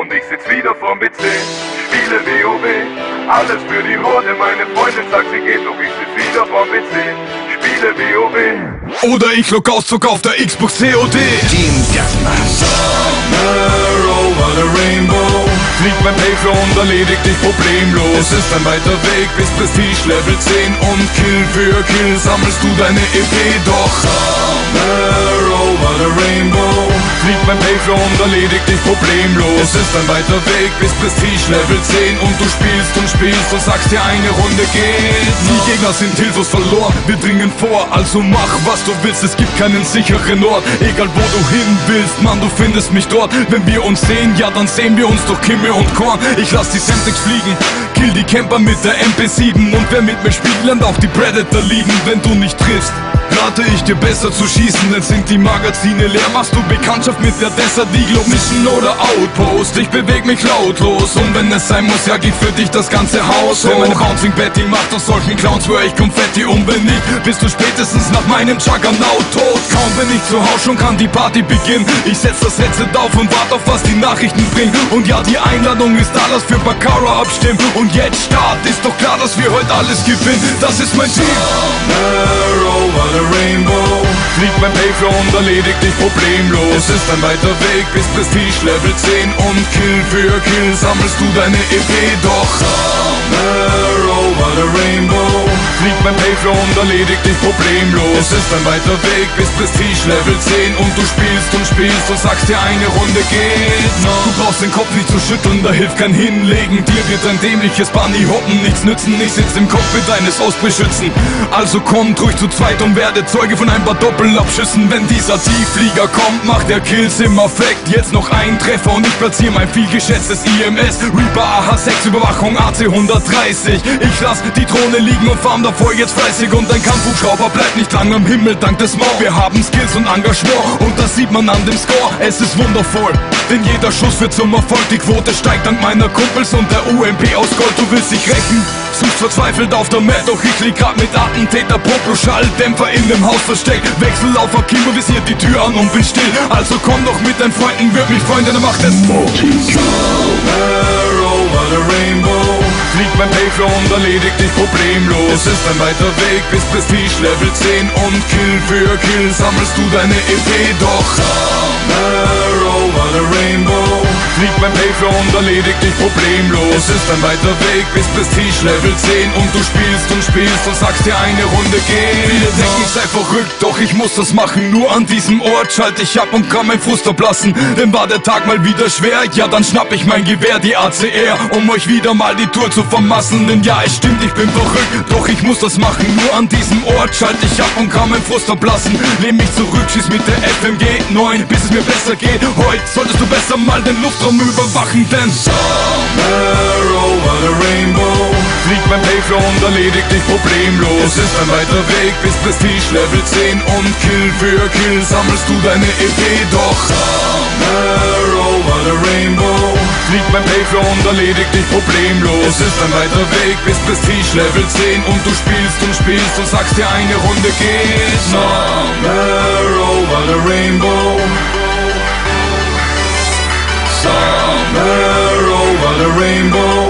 und ich sitz wieder vorm PC. Spiele WoW, alles für die Horde. Meine Freundin sagt, sie geht, doch ich sitz wieder vorm PC. Spiele WoW. Oder ich log aus, zog auf der Xbox COD. Team Deathmatch. Somewhere over the rainbow fliegt mein Pacer und erledigt dich problemlos. Es ist ein weiter Weg bis Prestige Level 10 und Kill für Kill sammelst du deine EP. Doch somewhere over the rainbow fliegt mein Pacer und erledigt dich problemlos. Es ist ein weiter Weg bis Prestige Level 10 und du spielst und sagst dir, eine Runde geht noch. Die Gegner sind hilflos verloren, wir dringen vor, also mach was du willst, es gibt keinen sicheren Ort. Egal wo du hin willst, Mann, du findest mich dort. Wenn wir uns sehen, ja dann sehen wir uns durch Kimme und Korn. Ich lass die Semtex fliegen, kill die Camper mit der MP7. Und wer mit mir spielt, lernt auch die Predator lieben. Wenn du nicht triffst, rate ich dir besser zu schießen, denn sind die Magazine leer, machst du Bekanntschaft mit der Desert Eagle Mission oder Outpost. Ich beweg mich lautlos und wenn es sein muss, jag ich für dich das ganze Haus hoch. Wenn meine Bouncing Betty macht aus solchen Clowns, schwör ich Konfetti, und wenn nicht, bist du spätestens nach meinem Juggernaut tot. Kaum bin ich zu Hause, schon kann die Party beginnen. Ich setz das Headset auf und wart auf, was die Nachrichten bringen. Und ja, die Einladung ist da, lass für Baccarat abstimmen. Und jetzt Start, ist doch klar, dass wir heute alles gewinnen. Das ist mein Team. Somewhere over the rainbow fliegt mein Pacer und erledigt dich problemlos. Es ist ein weiter Weg bis Prestige Level 10 und Kill für Kill sammelst du deine EP. Doch somewhere over the rainbow fliegt mein Pacer und erledigt dich problemlos. Es ist ein weiter Weg bis Prestige Level 10 und du spielst und sagst dir, eine Runde geht noch. Du brauchst den Kopf nicht zu schütteln, da hilft kein Hinlegen. Dir wird ein dämliches Bunny hoppen nichts nützen. Ich sitz im Cockpit eines Ausbeschützen. Also kommt ruhig zu zweit und werde Zeuge von ein paar Doppelabschüssen. Wenn dieser Tiefflieger kommt, macht der Kills im Affekt. Jetzt noch ein Treffer und ich platziere mein vielgeschätztes IMS. Reaper AH6 Überwachung AC 130. Ich lass die Drohne liegen und farm davor jetzt fleißig. Und ein Kampfhubschrauber bleibt nicht lang am Himmel dank des Maul. Wir haben Skills und Engagement und das sieht man an dem Score. Es ist wundervoll, denn jeder Schuss wird zum Erfolg. Die Quote steigt dank meiner Kumpels und der UMP aus Gold. Du willst dich rächen, suchst verzweifelt auf der Map, doch ich lieg grad mit Attentäter Poplo Schalldämpfer in dem Haus versteckt. Wechsel auf Akimo, visiert die Tür an und bin still. Also komm doch mit deinen Freunden, würd mich freuen, denn er macht es. Somewhere over the rainbow fliegt mein Pacer und erledigt dich problemlos. Es ist ein weiter Weg bis Prestige Level 10 und Kill für Kill sammelst du deine EP. Doch somewhere over the rainbow fliegt mein Pacer und erledigt dich problemlos. Es ist ein weiter Weg bis Prestige Level 10 und du spielst und sagst dir, eine Runde geht. Viele denken, ich sei verrückt, doch ich muss das machen. Nur an diesem Ort schalte ich ab und kann mein Frust ablassen. Denn war der Tag mal wieder schwer, ja dann schnapp ich mein Gewehr, die ACR, um euch wieder mal die Tour zu vermassen. Denn ja, es stimmt, ich bin verrückt, doch ich muss das machen. Nur an diesem Ort schalte ich ab und kann mein Frust ablassen. Lehn mich zurück, schieß mit der FMG 9, bis es mir besser geht. Heute solltest du besser mal den Luftraum überwachen, denn somewhere over the rainbow fliegt mein Pacer und erledigt dich problemlos. Es ist ein weiter Weg bis Prestige Level 10 und Kill für Kill sammelst du deine EP. Doch somewhere over the rainbow fliegt mein Pacer und erledigt dich problemlos. Es ist ein weiter Weg bis Prestige Level 10 und du spielst und sagst dir, eine Runde geht noch. Somewhere over the rainbow, somewhere over the rainbow